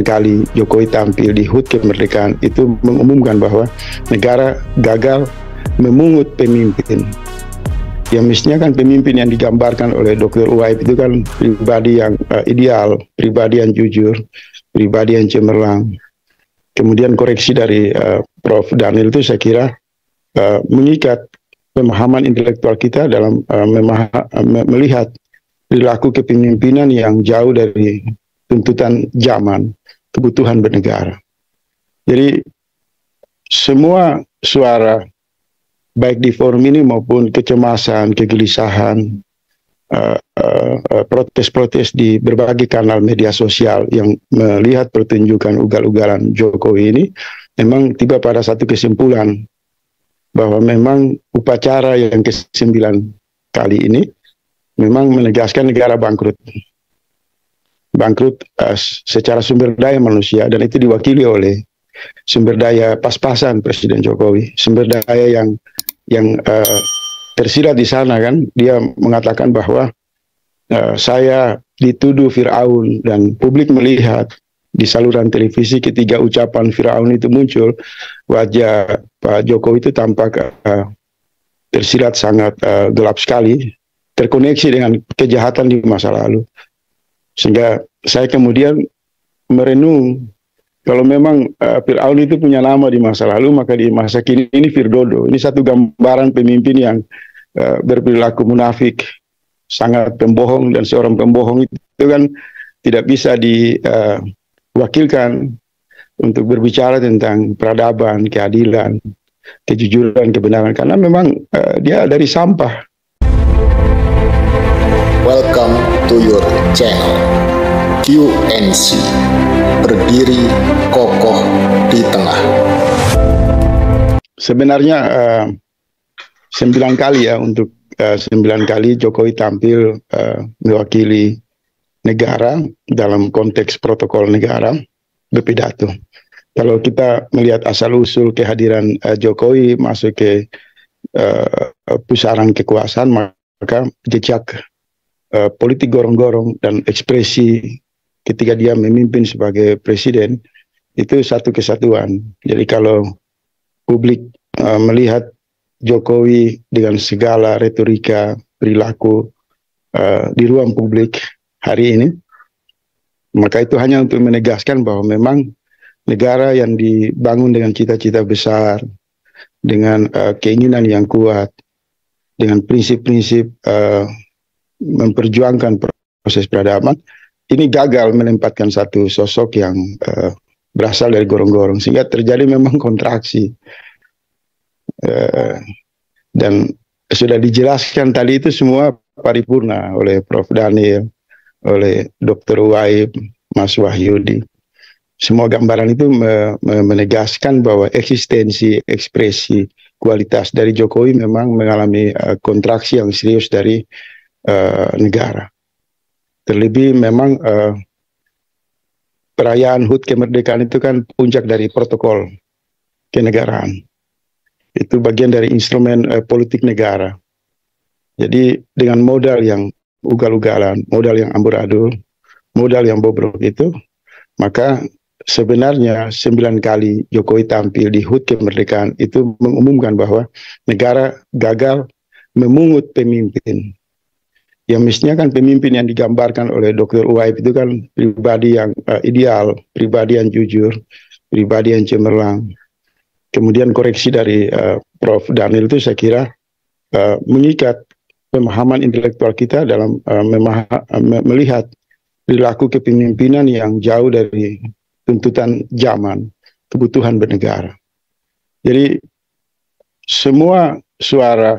kali Jokowi tampil di HUT kemerdekaan itu mengumumkan bahwa negara gagal memungut pemimpin. Yang mestinya kan pemimpin yang digambarkan oleh Dr. Uwaib itu kan pribadi yang ideal, pribadi yang jujur, pribadi yang cemerlang. Kemudian koreksi dari Prof. Daniel itu saya kira mengikat pemahaman intelektual kita dalam melihat perilaku kepemimpinan yang jauh dari tuntutan zaman, kebutuhan bernegara. Jadi semua suara baik di forum ini maupun kecemasan, kegelisahan, protes-protes di berbagai kanal media sosial yang melihat pertunjukan ugal-ugalan Jokowi ini memang tiba pada satu kesimpulan bahwa memang upacara yang ke-9 kali ini memang menegaskan negara bangkrut. Bangkrut secara sumber daya manusia, dan itu diwakili oleh sumber daya pas-pasan Presiden Jokowi, sumber daya yang tersirat di sana kan. Dia mengatakan bahwa saya dituduh Firaun, dan publik melihat di saluran televisi ketika ucapan Firaun itu muncul, wajah Pak Jokowi itu tampak tersirat sangat gelap sekali, terkoneksi dengan kejahatan di masa lalu. Sehingga saya kemudian merenung, kalau memang Firaun itu punya nama di masa lalu, maka di masa kini ini Firdodo. Ini satu gambaran pemimpin yang berperilaku munafik, sangat pembohong, dan seorang pembohong itu kan tidak bisa diwakilkan untuk berbicara tentang peradaban, keadilan, kejujuran, kebenaran, karena memang dia dari sampah. Welcome to your channel QNC, berdiri kokoh di tengah. Sebenarnya 9 kali ya, untuk 9 kali Jokowi tampil mewakili negara dalam konteks protokol negara, berpidato. Kalau kita melihat asal-usul kehadiran Jokowi masuk ke pusaran kekuasaan, maka jejak politik gorong-gorong dan ekspresi ketika dia memimpin sebagai presiden itu satu kesatuan. Jadi kalau publik melihat Jokowi dengan segala retorika, perilaku di ruang publik hari ini, maka itu hanya untuk menegaskan bahwa memang negara yang dibangun dengan cita-cita besar, dengan keinginan yang kuat, dengan prinsip-prinsip memperjuangkan proses peradaban, ini gagal menempatkan satu sosok yang berasal dari gorong-gorong, sehingga terjadi memang kontraksi. Dan sudah dijelaskan tadi itu semua paripurna oleh Prof. Daniel, oleh Dr. Uwaib, Mas Wahyudi. Semua gambaran itu menegaskan bahwa eksistensi, ekspresi, kualitas dari Jokowi memang mengalami kontraksi yang serius dari negara. Terlebih memang perayaan HUT kemerdekaan itu kan puncak dari protokol kenegaraan. Itu bagian dari instrumen politik negara. Jadi dengan modal yang ugal-ugalan, modal yang amburadul, modal yang bobrok itu, maka sebenarnya 9 kali Jokowi tampil di HUT kemerdekaan itu mengumumkan bahwa negara gagal memungut pemimpin. Yang mestinya kan pemimpin yang digambarkan oleh Dr. Uwaib itu kan pribadi yang ideal, pribadi yang jujur, pribadi yang cemerlang. Kemudian koreksi dari Prof. Daniel itu saya kira mengikat pemahaman intelektual kita dalam melihat perilaku kepemimpinan yang jauh dari tuntutan zaman, kebutuhan bernegara. Jadi semua suara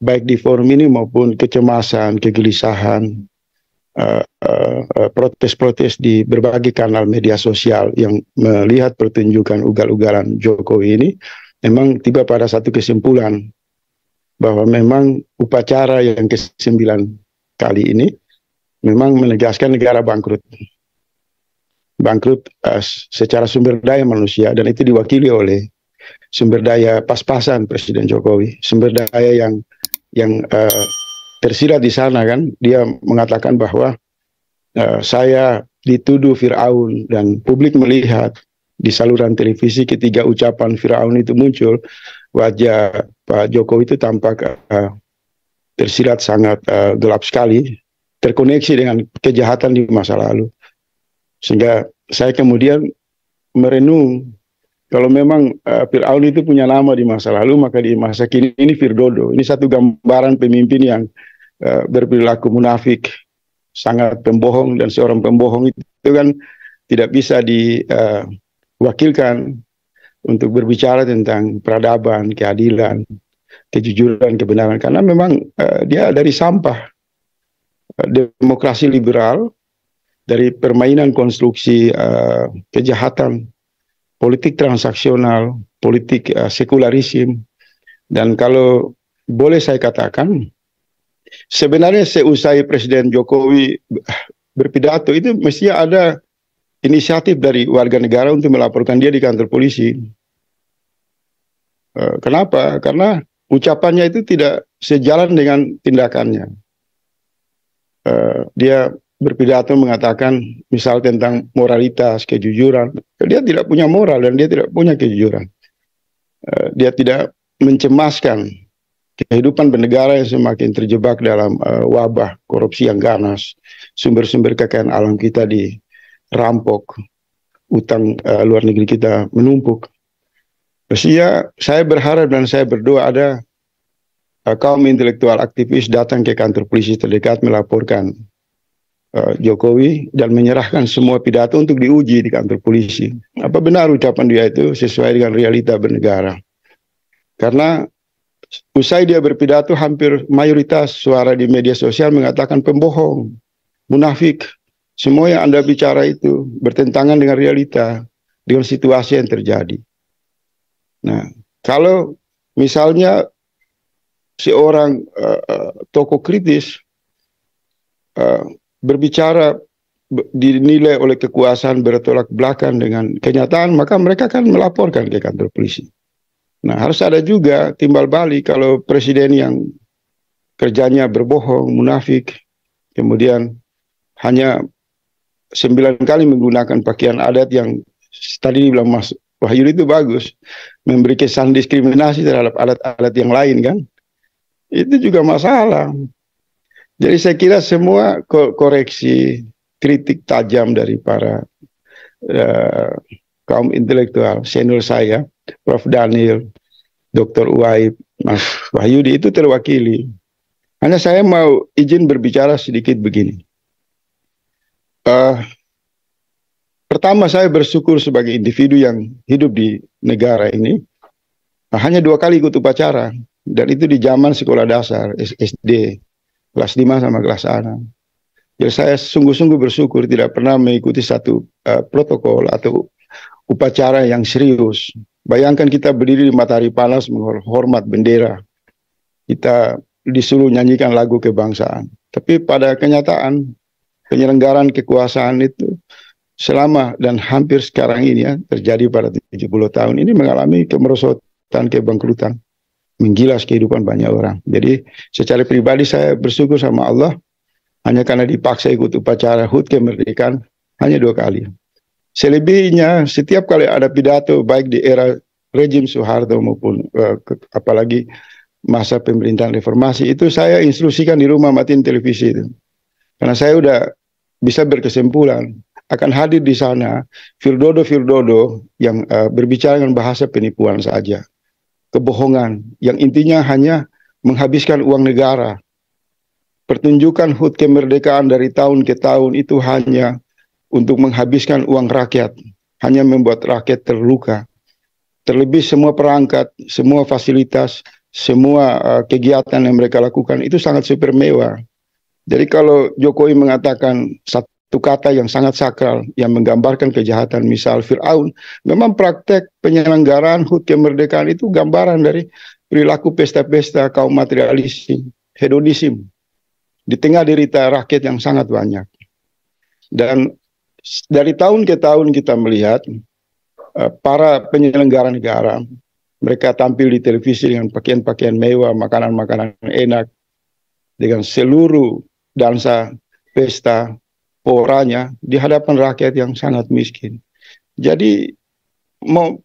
baik di forum ini maupun kecemasan, kegelisahan, protes-protes di berbagai kanal media sosial yang melihat pertunjukan ugal-ugalan Jokowi ini memang tiba pada satu kesimpulan bahwa memang upacara yang ke-9 kali ini memang menegaskan negara bangkrut. Bangkrut secara sumber daya manusia, dan itu diwakili oleh sumber daya pas-pasan Presiden Jokowi, sumber daya yang tersirat di sana kan. Dia mengatakan bahwa saya dituduh Firaun dan publik melihat di saluran televisi ketika ucapan Firaun itu muncul, wajah Pak Jokowi itu tampak tersirat sangat gelap sekali, terkoneksi dengan kejahatan di masa lalu. Sehingga saya kemudian merenung, kalau memang Firaun itu punya nama di masa lalu, maka di masa kini ini Firdodo. Ini satu gambaran pemimpin yang berperilaku munafik, sangat pembohong, dan seorang pembohong itu kan tidak bisa diwakilkan untuk berbicara tentang peradaban, keadilan, kejujuran, kebenaran, karena memang dia dari sampah demokrasi liberal, dari permainan konstruksi kejahatan, politik transaksional, politik sekularisme. Dan kalau boleh saya katakan, sebenarnya seusai Presiden Jokowi berpidato itu mestinya ada inisiatif dari warga negara untuk melaporkan dia di kantor polisi. Kenapa? Karena ucapannya itu tidak sejalan dengan tindakannya. Dia berpidato mengatakan misal tentang moralitas, kejujuran. Dia tidak punya moral dan dia tidak punya kejujuran. Dia tidak mencemaskan kehidupan bernegara yang semakin terjebak dalam wabah korupsi yang ganas, sumber-sumber kekayaan alam kita dirampok, utang luar negeri kita menumpuk. Mestinya saya berharap dan saya berdoa ada kaum intelektual aktivis datang ke kantor polisi terdekat melaporkan Jokowi dan menyerahkan semua pidato untuk diuji di kantor polisi. Apa benar ucapan dia itu sesuai dengan realita bernegara? Karena usai dia berpidato, hampir mayoritas suara di media sosial mengatakan pembohong, munafik. Semua yang Anda bicara itu bertentangan dengan realita, dengan situasi yang terjadi. Nah, kalau misalnya seorang tokoh kritis berbicara dinilai oleh kekuasaan bertolak belakang dengan kenyataan, maka mereka akan melaporkan ke kantor polisi. Nah, harus ada juga timbal balik kalau presiden yang kerjanya berbohong, munafik, kemudian hanya 9 kali menggunakan pakaian adat yang tadi dibilang Mas Wahyu itu bagus, memberi kesan diskriminasi terhadap adat-adat yang lain kan, itu juga masalah. Jadi saya kira semua koreksi, kritik tajam dari para kaum intelektual senior saya, Prof. Daniel, Dr. Uwaib, Mas Wahyudi itu terwakili. Hanya saya mau izin berbicara sedikit begini. Pertama, saya bersyukur sebagai individu yang hidup di negara ini. Hanya 2 kali ikut upacara, dan itu di zaman sekolah dasar, SD, kelas 5 sama kelas 6. Jadi saya sungguh-sungguh bersyukur tidak pernah mengikuti satu protokol atau upacara yang serius. Bayangkan kita berdiri di matahari panas menghormat bendera. Kita disuruh nyanyikan lagu kebangsaan. Tapi pada kenyataan penyelenggaraan kekuasaan itu selama dan hampir sekarang ini ya, terjadi pada 70 tahun ini mengalami kemerosotan, kebangkrutan, menggilas kehidupan banyak orang. Jadi secara pribadi saya bersyukur sama Allah hanya karena dipaksa ikut upacara HUT kemerdekaan hanya 2 kali. Selebihnya setiap kali ada pidato baik di era rejim Soeharto maupun apalagi masa pemerintahan reformasi itu saya instruksikan di rumah matiin televisi itu. Karena saya udah bisa berkesimpulan akan hadir di sana Firdodo yang berbicara dengan bahasa penipuan saja. Kebohongan yang intinya hanya menghabiskan uang negara. Pertunjukan HUT kemerdekaan dari tahun ke tahun itu hanya untuk menghabiskan uang rakyat, hanya membuat rakyat terluka. Terlebih semua perangkat, semua fasilitas, semua kegiatan yang mereka lakukan itu sangat super mewah. Jadi kalau Jokowi mengatakan satu kata yang sangat sakral, yang menggambarkan kejahatan, misal Firaun, memang praktek penyelenggaraan HUT kemerdekaan itu gambaran dari perilaku pesta-pesta kaum materialisme, hedonisme, di tengah derita rakyat yang sangat banyak. Dan dari tahun ke tahun kita melihat para penyelenggara negara, mereka tampil di televisi dengan pakaian-pakaian mewah, makanan-makanan enak, dengan seluruh dansa, pesta, diasporanya di hadapan rakyat yang sangat miskin. Jadi mau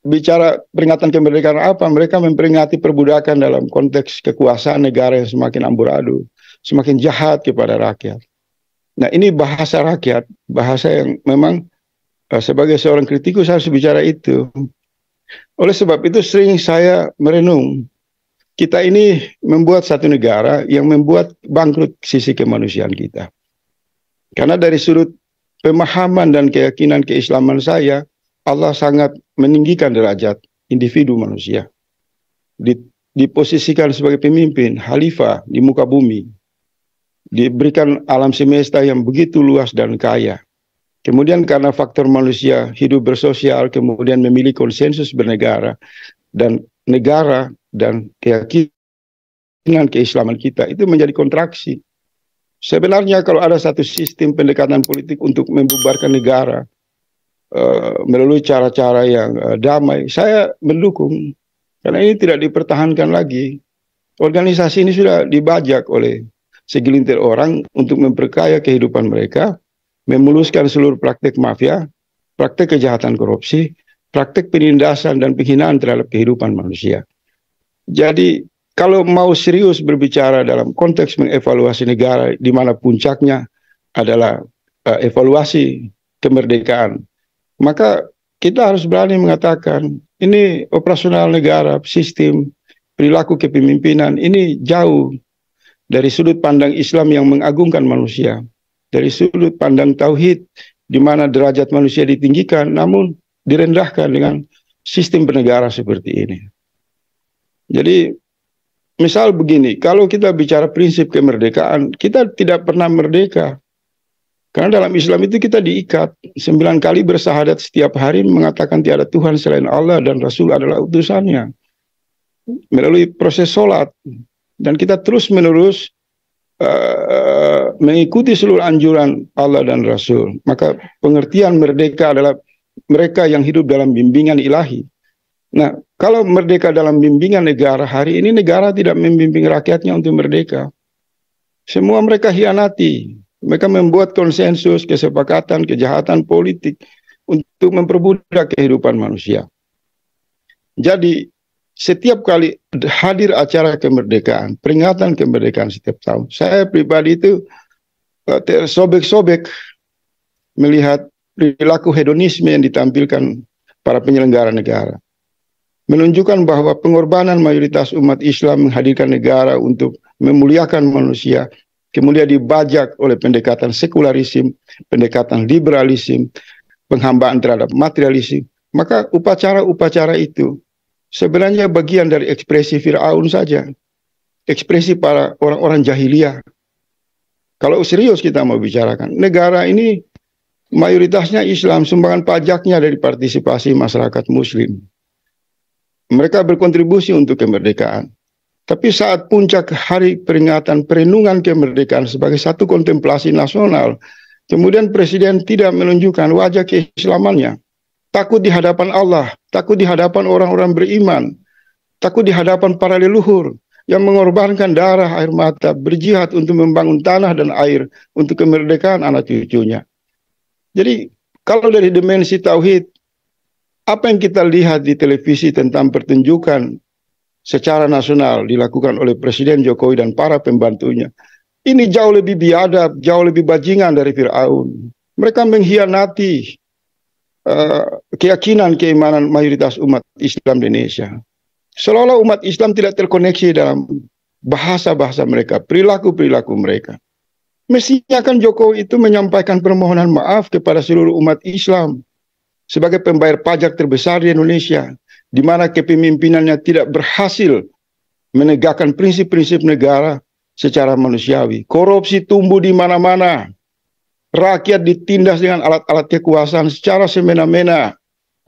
bicara peringatan kemerdekaan apa? Mereka memperingati perbudakan dalam konteks kekuasaan negara yang semakin amburadul, semakin jahat kepada rakyat. Nah, ini bahasa rakyat, bahasa yang memang sebagai seorang kritikus harus bicara itu. Oleh sebab itu sering saya merenung, kita ini membuat satu negara yang membuat bangkrut sisi kemanusiaan kita. Karena dari sudut pemahaman dan keyakinan keislaman saya, Allah sangat meninggikan derajat individu manusia. Diposisikan sebagai pemimpin, khalifah di muka bumi. Diberikan alam semesta yang begitu luas dan kaya. Kemudian karena faktor manusia hidup bersosial, kemudian memilih konsensus bernegara, dan negara dan keyakinan keislaman kita itu menjadi kontraksi. Sebenarnya kalau ada satu sistem pendekatan politik untuk membubarkan negara melalui cara-cara yang damai, saya mendukung. Karena ini tidak dipertahankan lagi. Organisasi ini sudah dibajak oleh segelintir orang untuk memperkaya kehidupan mereka, memuluskan seluruh praktek mafia, praktek kejahatan korupsi, praktek penindasan dan penghinaan terhadap kehidupan manusia. Jadi kalau mau serius berbicara dalam konteks mengevaluasi negara, di mana puncaknya adalah evaluasi kemerdekaan, maka kita harus berani mengatakan ini operasional negara, sistem, perilaku kepemimpinan ini jauh dari sudut pandang Islam yang mengagungkan manusia, dari sudut pandang tauhid di mana derajat manusia ditinggikan namun direndahkan dengan sistem bernegara seperti ini. Jadi misal begini, kalau kita bicara prinsip kemerdekaan, kita tidak pernah merdeka. Karena dalam Islam itu kita diikat 9 kali bersahadat setiap hari mengatakan tiada Tuhan selain Allah dan Rasul adalah utusannya. Melalui proses sholat. Dan kita terus-menerus mengikuti seluruh anjuran Allah dan Rasul. Maka pengertian merdeka adalah mereka yang hidup dalam bimbingan ilahi. Nah, kalau merdeka dalam bimbingan negara, hari ini negara tidak membimbing rakyatnya untuk merdeka. Semua mereka hianati. Mereka membuat konsensus, kesepakatan, kejahatan politik untuk memperbudak kehidupan manusia. Jadi, setiap kali hadir acara kemerdekaan, peringatan kemerdekaan setiap tahun, saya pribadi itu tersobek-sobek melihat perilaku hedonisme yang ditampilkan para penyelenggara negara. Menunjukkan bahwa pengorbanan mayoritas umat Islam menghadirkan negara untuk memuliakan manusia, kemudian dibajak oleh pendekatan sekularisme, pendekatan liberalisme, penghambaan terhadap materialisme. Maka upacara-upacara itu sebenarnya bagian dari ekspresi Fir'aun saja. Ekspresi para orang-orang jahiliyah. Kalau serius kita mau bicarakan, negara ini mayoritasnya Islam, sumbangan pajaknya dari partisipasi masyarakat Muslim. Mereka berkontribusi untuk kemerdekaan. Tapi saat puncak hari peringatan perenungan kemerdekaan sebagai satu kontemplasi nasional, kemudian Presiden tidak menunjukkan wajah keislamannya. Takut di hadapan Allah, takut di hadapan orang-orang beriman, takut di hadapan para leluhur yang mengorbankan darah, air mata, berjihad untuk membangun tanah dan air untuk kemerdekaan anak cucunya. Jadi kalau dari dimensi tauhid, apa yang kita lihat di televisi tentang pertunjukan secara nasional dilakukan oleh Presiden Jokowi dan para pembantunya, ini jauh lebih biadab, jauh lebih bajingan dari Fir'aun. Mereka mengkhianati keyakinan, keimanan mayoritas umat Islam di Indonesia. Seolah-olah umat Islam tidak terkoneksi dalam bahasa-bahasa mereka, perilaku-perilaku mereka. Mestinya kan Jokowi itu menyampaikan permohonan maaf kepada seluruh umat Islam sebagai pembayar pajak terbesar di Indonesia, di mana kepemimpinannya tidak berhasil menegakkan prinsip-prinsip negara secara manusiawi. Korupsi tumbuh di mana-mana. Rakyat ditindas dengan alat-alat kekuasaan secara semena-mena.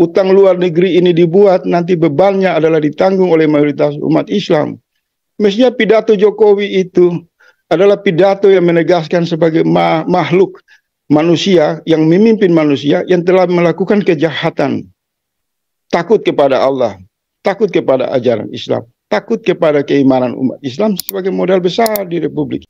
Utang luar negeri ini dibuat, nanti bebannya adalah ditanggung oleh mayoritas umat Islam. Mestinya pidato Jokowi itu adalah pidato yang menegaskan sebagai makhluk manusia yang memimpin manusia yang telah melakukan kejahatan. Takut kepada Allah, takut kepada ajaran Islam, takut kepada keimanan umat Islam sebagai modal besar di Republik.